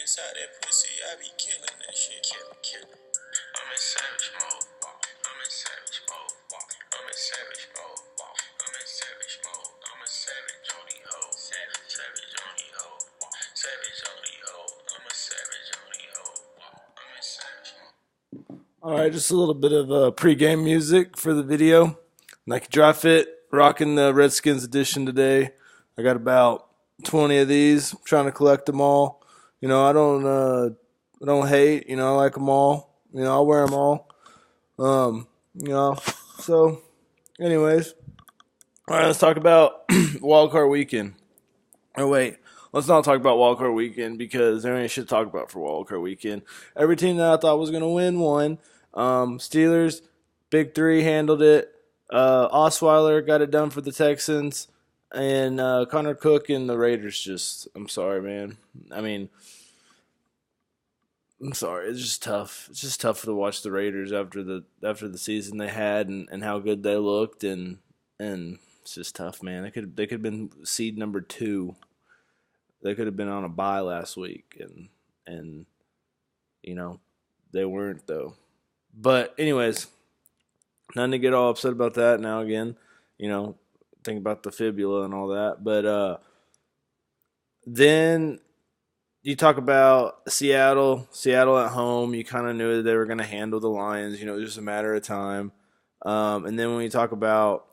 inside that pussy, I be killing that shit. Killing. I'm in savage mode. I'm in savage mode. I'm in savage mode. I'm in savage mode. I'm a savage on the hoe. Savage on the hoe. Savage on the hoe. I'm a savage on the hoe. I'm in savage mode. All right, just a little bit of pre-game music for the video. Nike Dry Fit, rocking the Redskins edition today. I got about 20 of these. I'm trying to collect them all. You know, I don't hate. You know, I like them all. You know, I'll wear them all. You know, so, anyways, all right, let's talk about Wildcard weekend. Oh wait, let's not talk about Wildcard weekend because there ain't shit to talk about for Wildcard weekend. Every team that I thought was gonna win won. Steelers, Big Three handled it. Osweiler got it done for the Texans, and Connor Cook and the Raiders just. I'm sorry, man. I mean, I'm sorry. It's just tough. It's just tough to watch the Raiders after the season they had and how good they looked and it's just tough, man. They could have been seed number 2. They could have been on a bye last week and you know they weren't though. But anyways, nothing to get all upset about that now again. You know, think about the fibula and all that. But then you talk about Seattle at home. You kind of knew that they were going to handle the Lions. You know, it was just a matter of time. And then when you talk about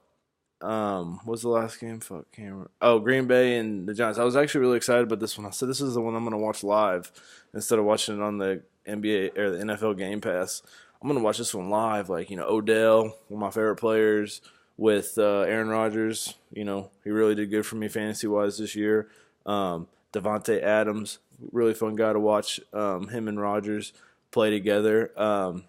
what's the last game? Fuck, can't remember. Oh, Green Bay and the Giants. I was actually really excited about this one. I said this is the one I'm going to watch live instead of watching it on the NBA or the NFL Game Pass. I'm going to watch this one live. Like, you know, Odell, one of my favorite players, with Aaron Rodgers. You know, he really did good for me fantasy-wise this year. Devontae Adams, really fun guy to watch him and Rodgers play together.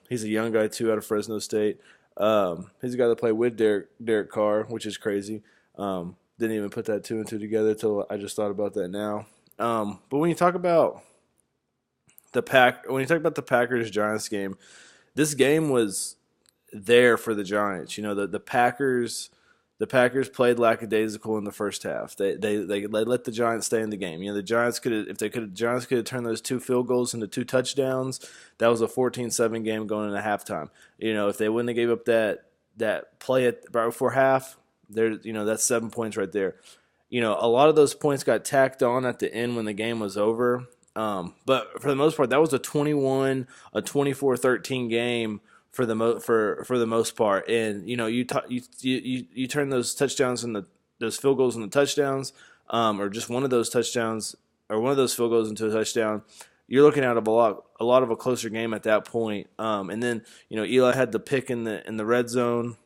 He's a young guy, too, out of Fresno State. He's a guy that played with Derek Carr, which is crazy. Didn't even put that 2 and 2 together until I just thought about that now. But when you talk about the Packers-Giants game, this game was there for the Giants. You know, the Packers played lackadaisical in the first half. They let the Giants stay in the game. You know, the Giants could have turned those 2 field goals into 2 touchdowns. That was a 14-7 game going into halftime. You know, if they wouldn't have gave up that play right before half, that's 7 points right there. You know, a lot of those points got tacked on at the end when the game was over. But for the most part, that was a 24-13 game for the most part, and you know you turn those touchdowns and those field goals into touchdowns, or just one of those touchdowns or one of those field goals into a touchdown. You're looking at a lot of a closer game at that point. And then you know Eli had the pick in the red zone,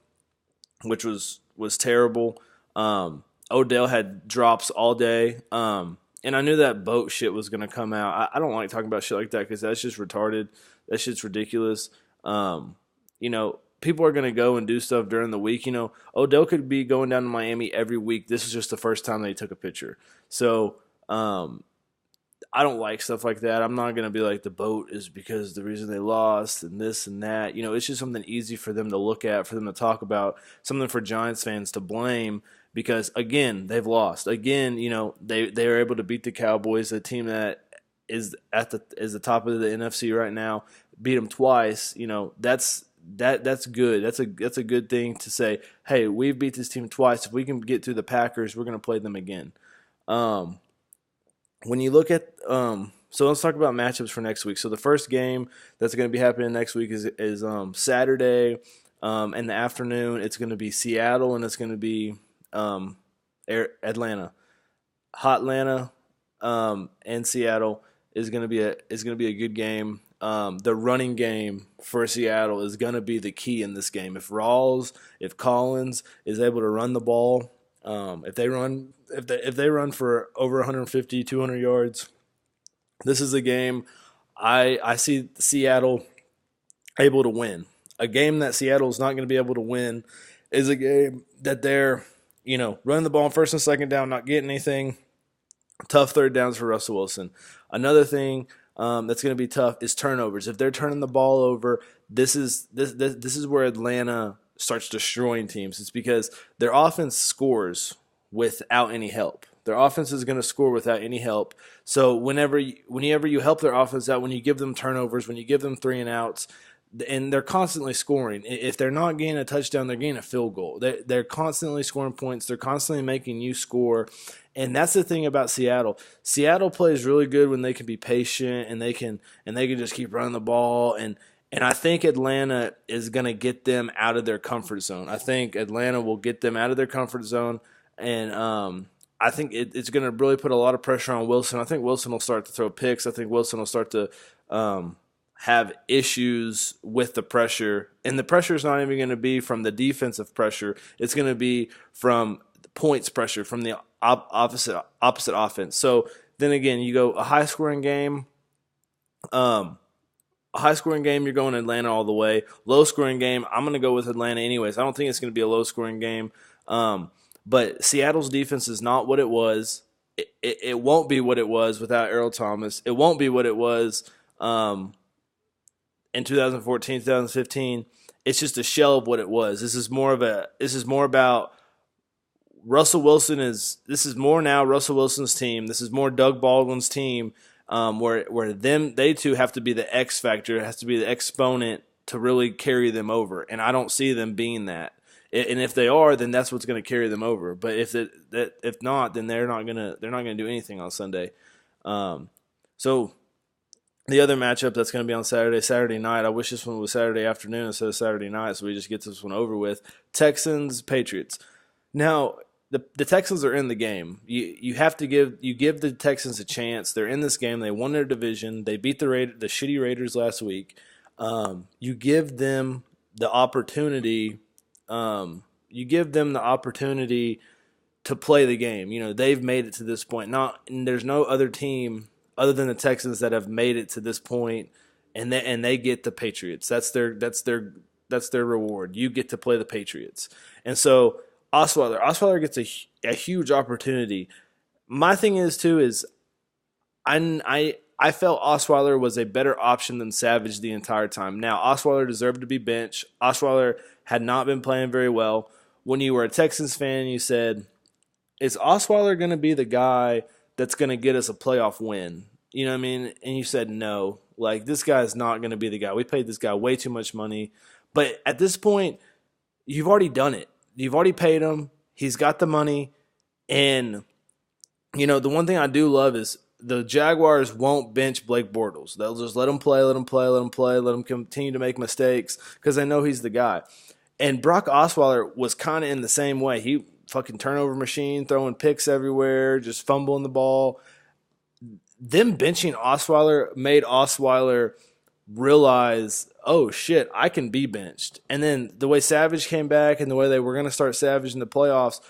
which was terrible. Odell had drops all day. And I knew that boat shit was going to come out. I don't like talking about shit like that because that's just retarded. That shit's ridiculous. You know, people are going to go and do stuff during the week. You know, Odell could be going down to Miami every week. This is just the first time that he took a picture. So I don't like stuff like that. I'm not going to be like the boat is because the reason they lost and this and that. You know, it's just something easy for them to look at, for them to talk about, something for Giants fans to blame. Because, again, they've lost. Again, you know, they are able to beat the Cowboys, a team that is the top of the NFC right now, beat them twice. You know, that's good. That's a good thing to say, hey, we've beat this team twice. If we can get through the Packers, we're going to play them again. When you look at so let's talk about matchups for next week. So the first game that's going to be happening next week is Saturday in the afternoon. It's going to be Seattle, and it's going to be Atlanta. Hotlanta and Seattle is going to be a good game. The running game for Seattle is going to be the key in this game. If Collins is able to run the ball, if they run for over 150, 200 yards, this is a game I see Seattle able to win. A game that Seattle is not going to be able to win is a game that they're running the ball on first and second down, not getting anything. Tough third downs for Russell Wilson. Another thing that's going to be tough is turnovers. If they're turning the ball over, this is where Atlanta starts destroying teams. It's because their offense scores without any help. Their offense is going to score without any help. So whenever you help their offense out, when you give them turnovers, when you give them 3-and-outs, and they're constantly scoring. If they're not getting a touchdown, they're getting a field goal. They're constantly scoring points. They're constantly making you score. And that's the thing about Seattle. Seattle plays really good when they can be patient and they can just keep running the ball. And I think Atlanta is going to get them out of their comfort zone. I think Atlanta will get them out of their comfort zone. And I think it's going to really put a lot of pressure on Wilson. I think Wilson will start to throw picks. I think Wilson will start to have issues with the pressure. And the pressure is not even going to be from the defensive pressure. It's going to be from points pressure, from the opposite offense. So then again, you go a high-scoring game. You're going Atlanta all the way. Low-scoring game, I'm going to go with Atlanta anyways. I don't think it's going to be a low-scoring game. But Seattle's defense is not what it was. It won't be what it was without Earl Thomas. It won't be what it was in 2014, 2015. It's just a shell of what it was. This is more about Russell Wilson. This is more now Russell Wilson's team. This is more Doug Baldwin's team, where they two have to be the X factor. It has to be the exponent to really carry them over. And I don't see them being that. And if they are, then that's what's going to carry them over. But if not, then they're not gonna do anything on Sunday. So the other matchup that's going to be on Saturday night. I wish this one was Saturday afternoon instead of Saturday night, so we just get this one over with. Texans, Patriots. Now the Texans are in the game. You have to give the Texans a chance. They're in this game. They won their division. They beat the shitty Raiders last week. You give them the opportunity. You give them the opportunity to play the game. They've made it to this point. There's no other team other than the Texans that have made it to this point, and they get the Patriots. That's their reward. You get to play the Patriots, and so Osweiler gets a huge opportunity. My thing is I felt Osweiler was a better option than Savage the entire time. Now Osweiler deserved to be benched. Osweiler had not been playing very well. When you were a Texans fan, you said, "Is Osweiler going to be the guy that's going to get us a playoff win?" You know what I mean? And you said no. Like, this guy is not going to be the guy. We paid this guy way too much money. But at this point, you've already done it. You've already paid him. He's got the money. And, the one thing I do love is the Jaguars won't bench Blake Bortles. They'll just let him play, let him continue to make mistakes because they know he's the guy. And Brock Osweiler was kind of in the same way. He fucking turnover machine, throwing picks everywhere, just fumbling the ball. Them benching Osweiler made Osweiler realize, oh shit, I can be benched. And then the way Savage came back and the way they were going to start Savage in the playoffs,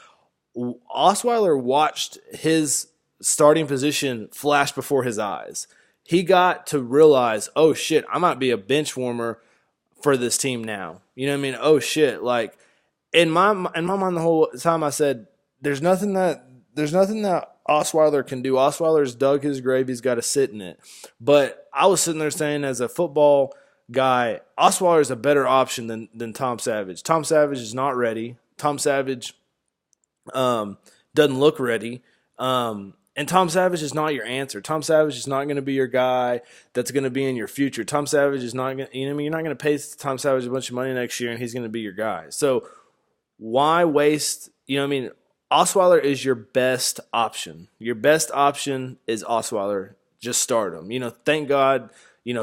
Osweiler watched his starting position flash before his eyes. He got to realize, oh shit, I might be a bench warmer for this team now. You know what I mean? Oh shit, like in my mind the whole time I said, there's nothing that Osweiler can do. Osweiler's dug his grave. He's got to sit in it. But I was sitting there saying, as a football guy, Osweiler is a better option than Tom Savage. Tom Savage is not ready. Tom Savage doesn't look ready. And Tom Savage is not your answer. Tom Savage is not going to be your guy that's going to be in your future. Tom Savage is not going to, you're not going to pay Tom Savage a bunch of money next year and he's going to be your guy. So why waste, Osweiler is your best option. Your best option is Osweiler. Just start him. Thank God,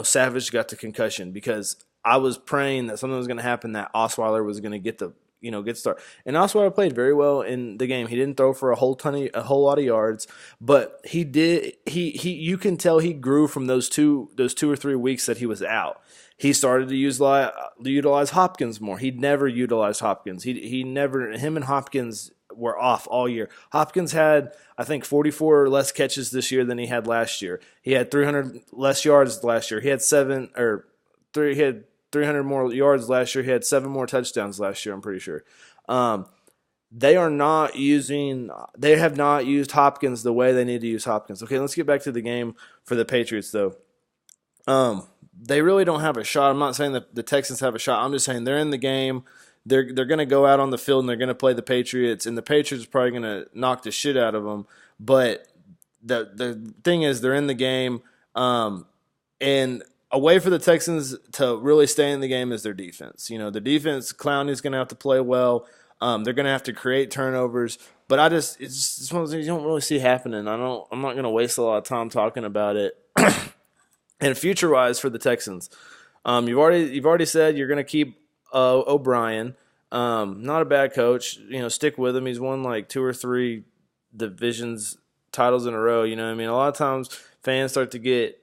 Savage got the concussion because I was praying that something was going to happen, that Osweiler was going to get the, get started. And Osweiler played very well in the game. He didn't throw for a whole lot of yards, but he did. You can tell he grew from those two or 3 weeks that he was out. He started to utilize Hopkins more. He'd never utilized Hopkins. Him and Hopkins were off all year. Hopkins had, I think, 44 less catches this year than he had last year. He had 300 less yards last year. He had 300 more yards last year. He had 7 more touchdowns last year, I'm pretty sure. They have not used Hopkins the way they need to use Hopkins. Okay, let's get back to the game for the Patriots, though. They really don't have a shot. I'm not saying that the Texans have a shot. I'm just saying they're in the game. they're going to go out on the field and they're going to play the Patriots, and the Patriots are probably going to knock the shit out of them. But the thing is, they're in the game, and a way for the Texans to really stay in the game is their defense. The defense, Clowney's going to have to play well. They're going to have to create turnovers. But it's just one of those things you don't really see happening. I'm not going to waste a lot of time talking about it. And future-wise for the Texans, you've already said you're going to keep O'Brien. Not a bad coach. Stick with him. He's won like 2 or 3 divisions titles in a row. You know what I mean? A lot of times fans start to get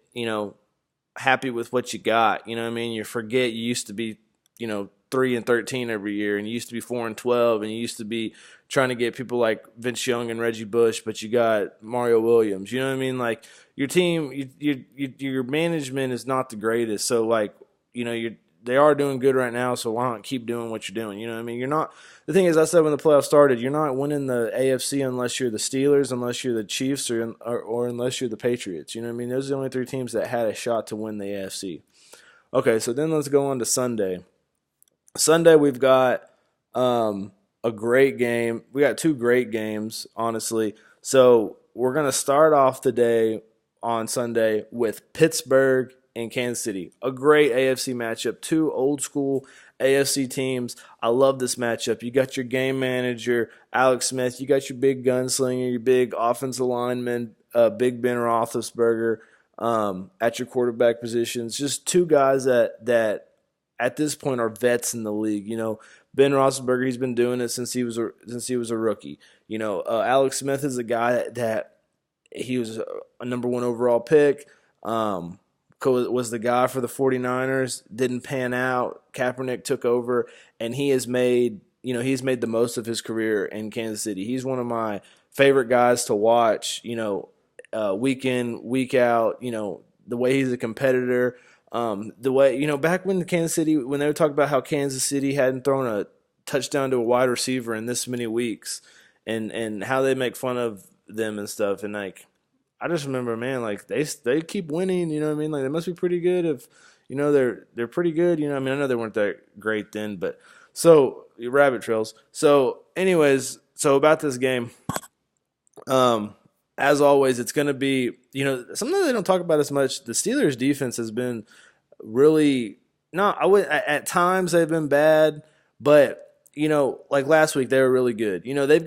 happy with what you got. You know what I mean? You forget you used to be 3-13 every year, and you used to be 4-12, and you used to be trying to get people like Vince Young and Reggie Bush, but you got Mario Williams. You know what I mean? Like your team, your management is not the greatest. So they are doing good right now. So why not keep doing what you're doing? You know what I mean? You're not. The thing is, I said when the playoffs started, you're not winning the AFC unless you're the Steelers, unless you're the Chiefs, or unless you're the Patriots. You know what I mean? Those are the only 3 teams that had a shot to win the AFC. Okay, so then let's go on to Sunday. Sunday we've got a great game. We got 2 great games, honestly. So we're going to start off the day on Sunday with Pittsburgh and Kansas City. A great AFC matchup. 2 old school AFC teams. I love this matchup. You got your game manager, Alex Smith. You got your big gunslinger, your big offensive lineman, Big Ben Roethlisberger at your quarterback positions. Just 2 guys that at this point are vets in the league. Ben Roethlisberger, he's been doing it since he was a rookie. Alex Smith is a guy that he was a number 1 overall pick. Was the guy for the 49ers, didn't pan out. Kaepernick took over, and he has made the most of his career in Kansas City. He's one of my favorite guys to watch, week in, week out, the way he's a competitor. The way, back when when they were talking about how Kansas City hadn't thrown a touchdown to a wide receiver in this many weeks, and how they make fun of them and stuff. And I just remember, man, they keep winning, you know what I mean? They must be pretty good if, they're pretty good, I mean, I know they weren't that great then, but so rabbit trails. So anyways, about this game, as always, it's going to be, something they don't talk about as much. The Steelers' defense has been really at times they've been bad, but like last week they were really good. They've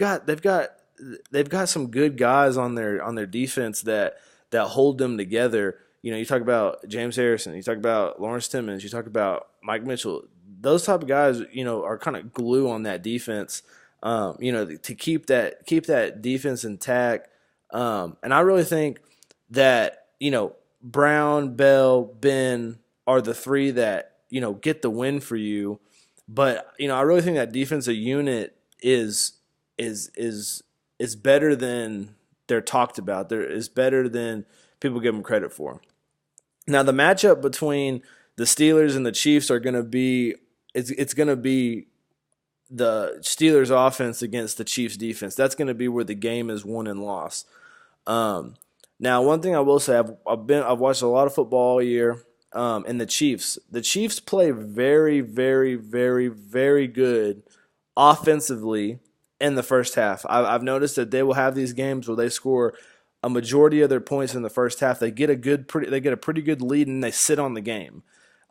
got some good guys on their defense that hold them together. You talk about James Harrison, you talk about Lawrence Timmons, you talk about Mike Mitchell. Those type of guys, are kind of glue on that defense. To keep that defense intact. And I really think that, Brown, Bell, Ben are the 3 that, get the win for you. But, I really think that defensive unit is better than they're talked about. Is better than people give them credit for. Now, the matchup between the Steelers and the Chiefs are going to be it's going to be the Steelers offense against the Chiefs defense. That's going to be where the game is won and lost. Now, one thing I will say, I've watched a lot of football all year, and the Chiefs play very, very, very, very good offensively in the first half. I've noticed that they will have these games where they score a majority of their points in the first half. They get a pretty good lead, and they sit on the game.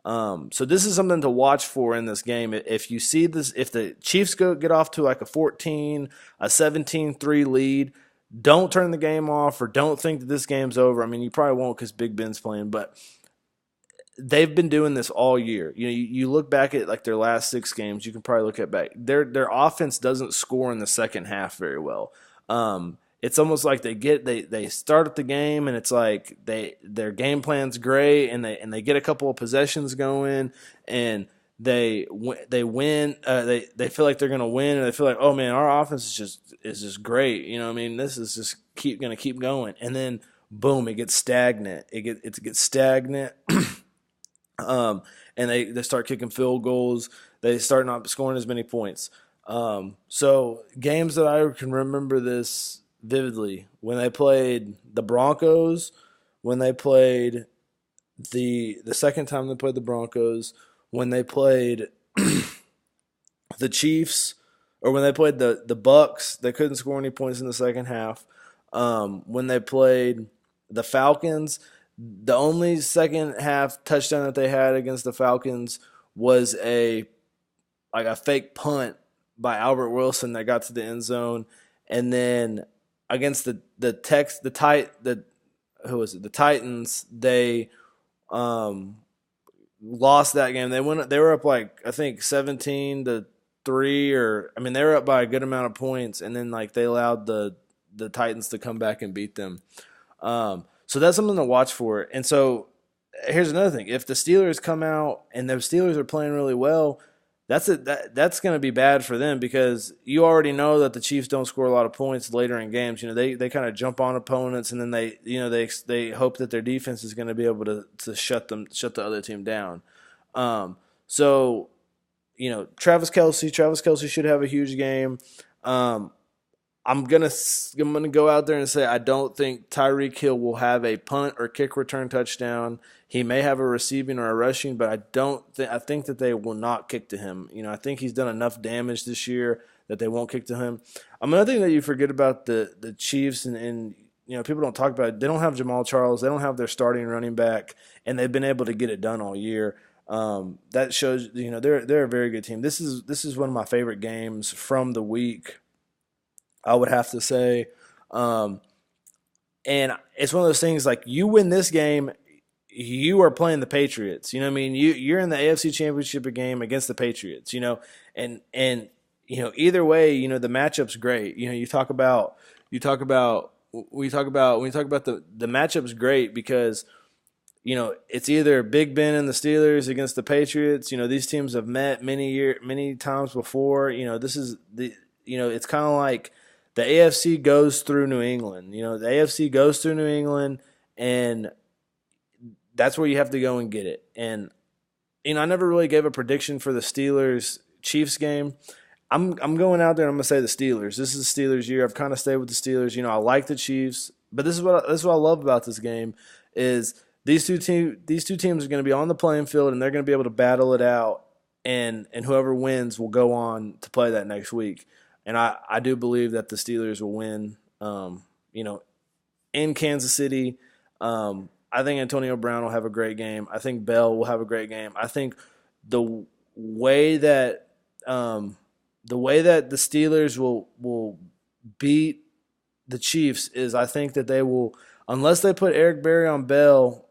So this is something to watch for in this game. If you see this, if the Chiefs get off to like a 14, a 17-3 lead, don't turn the game off or don't think that this game's over. I mean, you probably won't because Big Ben's playing, but they've been doing this all year. You look back at their last 6 games, you can probably look at back. Their offense doesn't score in the second half very well. It's almost like they start at the game and it's like their game plan's great and they get a couple of possessions going and they win. They feel like they're gonna win and they feel like, oh man, our offense is just great. You know what I mean? This is just gonna keep going, and then boom, it gets stagnant. It gets stagnant. And they start kicking field goals. They start not scoring as many points. So games that I can remember this vividly, when they played the Broncos, when they played the second time they played the Broncos, when they played the Chiefs, or when they played the Bucks, they couldn't score any points in the second half. When they played the Falcons, the only second half touchdown that they had against the Falcons was a fake punt by Albert Wilson that got to the end zone, and then against the Titans, they lost that game. They were up like I think 17-3, or I mean they were up by a good amount of points, and then like they allowed the Titans to come back and beat them. So that's something to watch for. And so here's another thing: if the Steelers come out and the Steelers are playing really well, that's going to be bad for them, because you already know that the Chiefs don't score a lot of points later in games. You know, they kind of jump on opponents, and then they hope that their defense is going to be able to shut the other team down. So you know, Travis Kelce should have a huge game. I'm gonna go out there and say I don't think Tyreek Hill will have a punt or kick return touchdown. He may have a receiving or a rushing, but I think that they will not kick to him. You know, I think he's done enough damage this year that they won't kick to him. Another thing that you forget about the Chiefs, and you know, people don't talk about it, they don't have Jamal Charles, they don't have their starting running back, and they've been able to get it done all year. That shows, you know, they're a very good team. This is one of my favorite games from the week, I would have to say. And it's one of those things, like, you win this game, you are playing the Patriots. You know what I mean? You're in the AFC Championship game against the Patriots, you know, and you know, either way, you know, the matchup's great. You know, when you talk about the matchup's great because, you know, it's either Big Ben and the Steelers against the Patriots. You know, these teams have met many times before. You know, it's kind of like the AFC goes through New England. You know, the AFC goes through New England, and that's where you have to go and get it. And, you know, I never really gave a prediction for the Steelers-Chiefs game. I'm going out there and I'm going to say the Steelers. This is the Steelers' year. I've kind of stayed with the Steelers. You know, I like the Chiefs, but this is what I love about this game is these two teams are going to be on the playing field, and they're going to be able to battle it out, and whoever wins will go on to play that next week. And I do believe that the Steelers will win, you know, in Kansas City. I think Antonio Brown will have a great game. I think Bell will have a great game. I think the way that the Steelers will beat the Chiefs is, I think that they will, unless they put Eric Berry on Bell,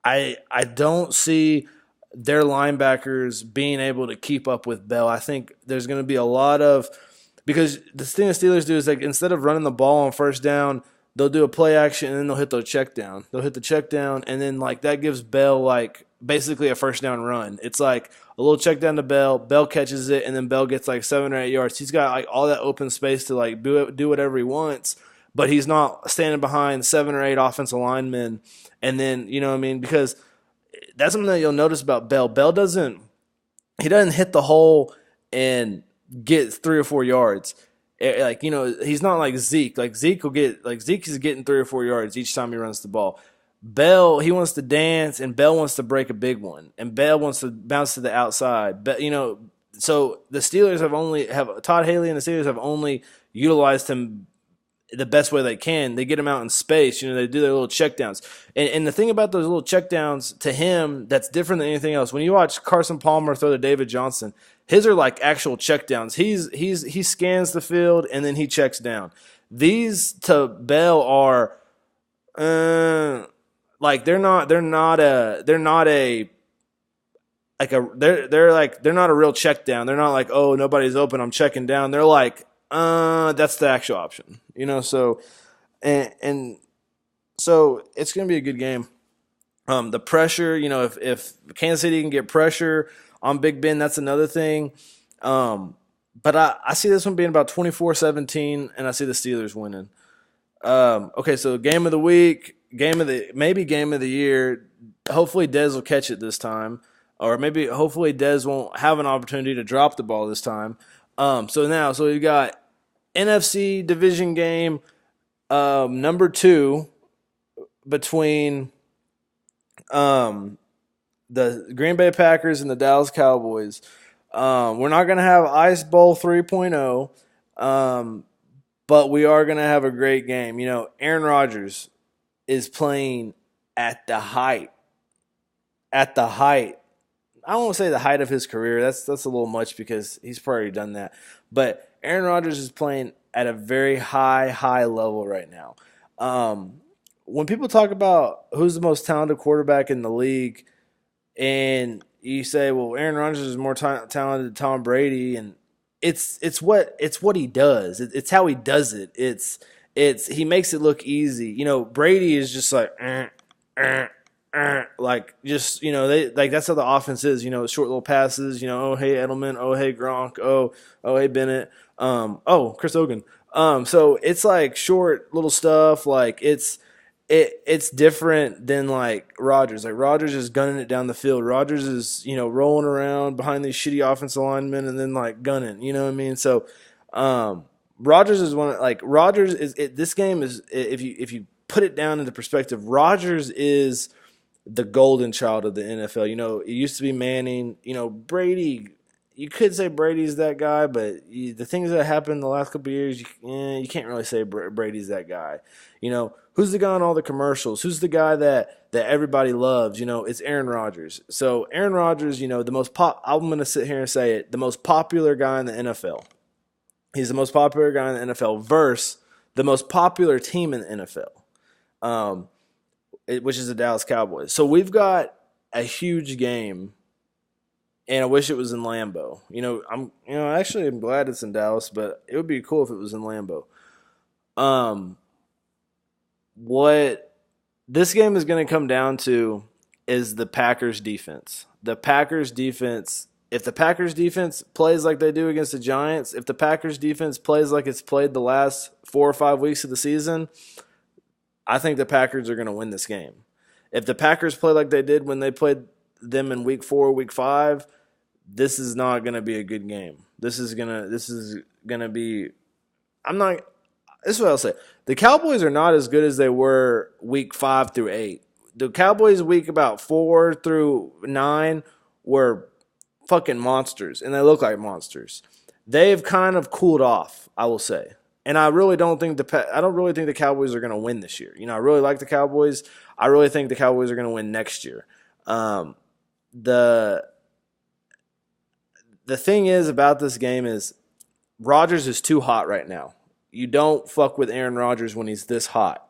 I don't see their linebackers being able to keep up with Bell. I think there's going to be a lot of – because the thing the Steelers do is, like, instead of running the ball on first down, they'll do a play action, and then they'll hit the check down. They'll hit the check down, and then, like, that gives Bell, like, basically a first down run. It's like a little check down to Bell. Bell catches it, and then Bell gets, like, 7 or 8 yards. He's got, like, all that open space to, like, do whatever he wants, but he's not standing behind 7 or 8 offensive linemen. And then, you know what I mean? Because that's something that you'll notice about Bell. Bell doesn't hit the hole and get 3 or 4 yards. Like, you know, he's not like Zeke. Like, Zeke is getting 3 or 4 yards each time he runs the ball. Bell, he wants to dance, and Bell wants to break a big one, and Bell wants to bounce to the outside. But, you know, so the Steelers have Todd Haley and the Steelers have only utilized him the best way they can. They get him out in space. You know, they do their little checkdowns. And the thing about those little checkdowns to him that's different than anything else, when you watch Carson Palmer throw to David Johnson, his are like actual checkdowns. He scans the field and then he checks down. These to Bell are like they're not a real check down. They're not like, oh, nobody's open, I'm checking down. They're like, that's the actual option, you know. So, and so it's gonna be a good game. The pressure, you know, if Kansas City can get pressure on Big Ben, that's another thing. But I see this one being about 24-17, and I see the Steelers winning. Okay, so game of the week, game of the year. Hopefully Dez will catch it this time, or hopefully Dez won't have an opportunity to drop the ball this time. So we've got NFC division game number 2 between the Green Bay Packers and the Dallas Cowboys. We're not going to have Ice Bowl 3.0, but we are going to have a great game. Aaron Rodgers is playing at the height. At the height. I won't say the height of his career. That's a little much because he's probably done that. But Aaron Rodgers is playing at a very high level right now. When people talk about who's the most talented quarterback in the league, and you say, "Well, Aaron Rodgers is more talented than Tom Brady," and it's what he does. It's how he does it. It's he makes it look easy. Brady is just like. Like just they like that's how the offense is. Short little passes. Oh hey Edelman. Oh hey Gronk. Oh hey Bennett. Oh Chris Hogan. So it's like short little stuff. Like it's different than like Rodgers. Like Rodgers is gunning it down the field. Rodgers is rolling around behind these shitty offensive linemen and then like gunning. You know what I mean? So Rodgers is Rodgers is this game is if you put it down into perspective, Rodgers is the golden child of the NFL. It used to be Manning. Brady, you could say Brady's that guy, but the things that happened the last couple of years, you can't really say Brady's that guy. Who's the guy on all the commercials? Who's the guy that everybody loves? It's Aaron Rodgers. So Aaron Rodgers, the most I'm going to sit here and say it, the most popular guy in the NFL. He's the most popular guy in the NFL versus the most popular team in the NFL. Which is the Dallas Cowboys. So we've got a huge game, and I wish it was in Lambeau. I'm glad it's in Dallas, but it would be cool if it was in Lambeau. What this game is going to come down to is the Packers defense. The Packers defense. If the Packers defense plays like they do against the Giants, if the Packers defense plays like it's played the last 4 or 5 weeks of the season, I think the Packers are going to win this game. If the Packers play like they did when they played them in week 4, week 5, this is not going to be a good game. This is going to be this is what I'll say. The Cowboys are not as good as they were week 5 through 8. The Cowboys week about 4 through 9 were fucking monsters, and they look like monsters. They've kind of cooled off, I will say. And I really don't think the Cowboys are going to win this year. I really like the Cowboys. I really think the Cowboys are going to win next year. The thing is about this game is Rodgers is too hot right now. You don't fuck with Aaron Rodgers when he's this hot.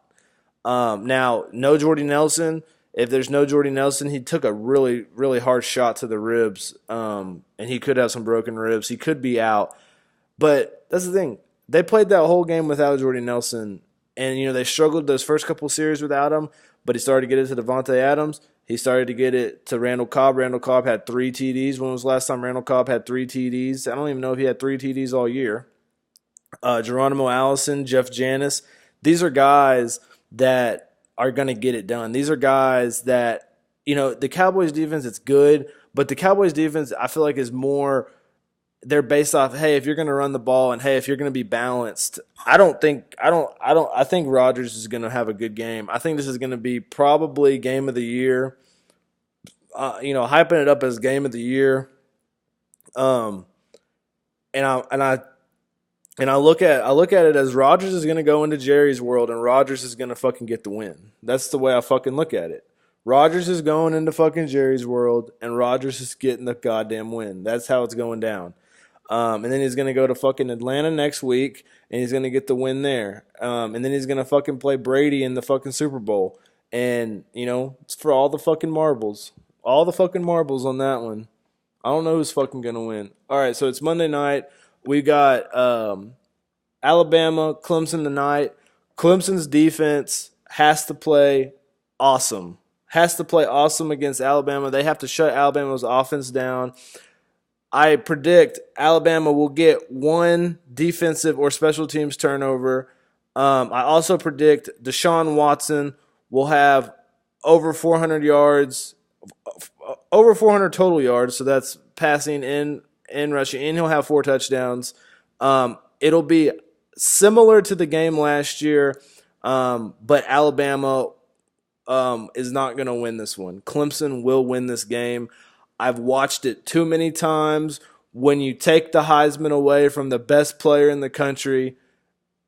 Now, no Jordy Nelson. If there's no Jordy Nelson, he took a really, really hard shot to the ribs, and he could have some broken ribs. He could be out. But that's the thing. They played that whole game without Jordy Nelson, and they struggled those first couple series without him, but he started to get it to Devontae Adams. He started to get it to Randall Cobb. Randall Cobb had 3 TDs. When was the last time Randall Cobb had 3 TDs? I don't even know if he had 3 TDs all year. Geronimo Allison, Jeff Janis. These are guys that are going to get it done. These are guys that, the Cowboys defense, it's good, but the Cowboys defense, I feel like, is more – they're based off, hey, if you're going to run the ball and hey, if you're going to be balanced, I think Rodgers is going to have a good game. I think this is going to be probably game of the year. Hyping it up as game of the year. And I look at it as Rodgers is going to go into Jerry's world and Rodgers is going to fucking get the win. That's the way I fucking look at it. Rodgers is going into fucking Jerry's world and Rodgers is getting the goddamn win. That's how it's going down. And then he's going to go to fucking Atlanta next week, and he's going to get the win there. And then he's going to fucking play Brady in the fucking Super Bowl. And, it's for all the fucking marbles. All the fucking marbles on that one. I don't know who's fucking going to win. All right, so it's Monday night. We got Alabama, Clemson tonight. Clemson's defense has to play awesome. Has to play awesome against Alabama. They have to shut Alabama's offense down. I predict Alabama will get 1 defensive or special teams turnover. I also predict Deshaun Watson will have over 400 yards, over 400 total yards. So that's passing and rushing, and he'll have 4 touchdowns. It'll be similar to the game last year, but Alabama is not going to win this one. Clemson will win this game. I've watched it too many times when you take the Heisman away from the best player in the country,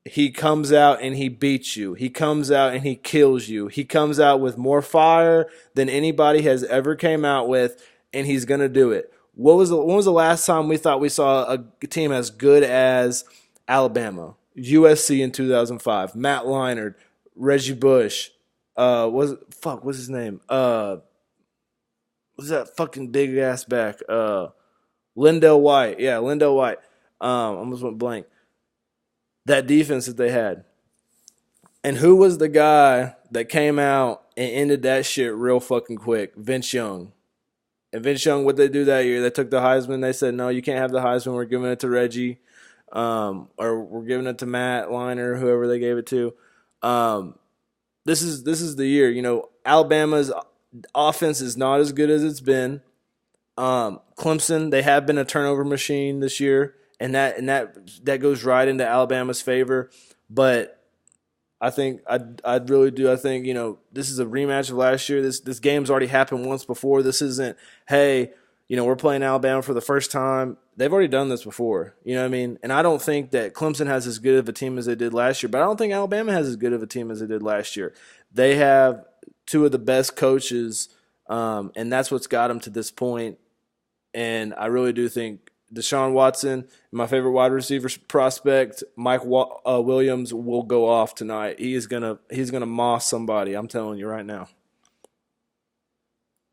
he comes out and he beats you. He comes out and he kills you. He comes out with more fire than anybody has ever came out with, and he's going to do it. When was the last time we thought we saw a team as good as Alabama, USC in 2005, Matt Leinart, Reggie Bush, what's his name? Was that fucking big ass back? Lindell White. Yeah, Lindell White. Almost went blank. That defense that they had. And who was the guy that came out and ended that shit real fucking quick? Vince Young. And Vince Young, what they do that year, they took the Heisman. They said, no, you can't have the Heisman. We're giving it to Reggie. Or we're giving it to Matt Leinart, whoever they gave it to. This is the year. You know, Alabama's offense is not as good as it's been. Clemson, they have been a turnover machine this year, and that goes right into Alabama's favor. But I think I really do. I think, you know, this is a rematch of last year. This game's already happened once before. This isn't, hey, you know, we're playing Alabama for the first time. They've already done this before. You know what I mean? And I don't think that Clemson has as good of a team as they did last year, but I don't think Alabama has as good of a team as they did last year. They have two of the best coaches, and that's what's got them to this point. And I really do think Deshaun Watson, my favorite wide receiver prospect, Mike Williams, will go off tonight. He's gonna moss somebody. I'm telling you right now.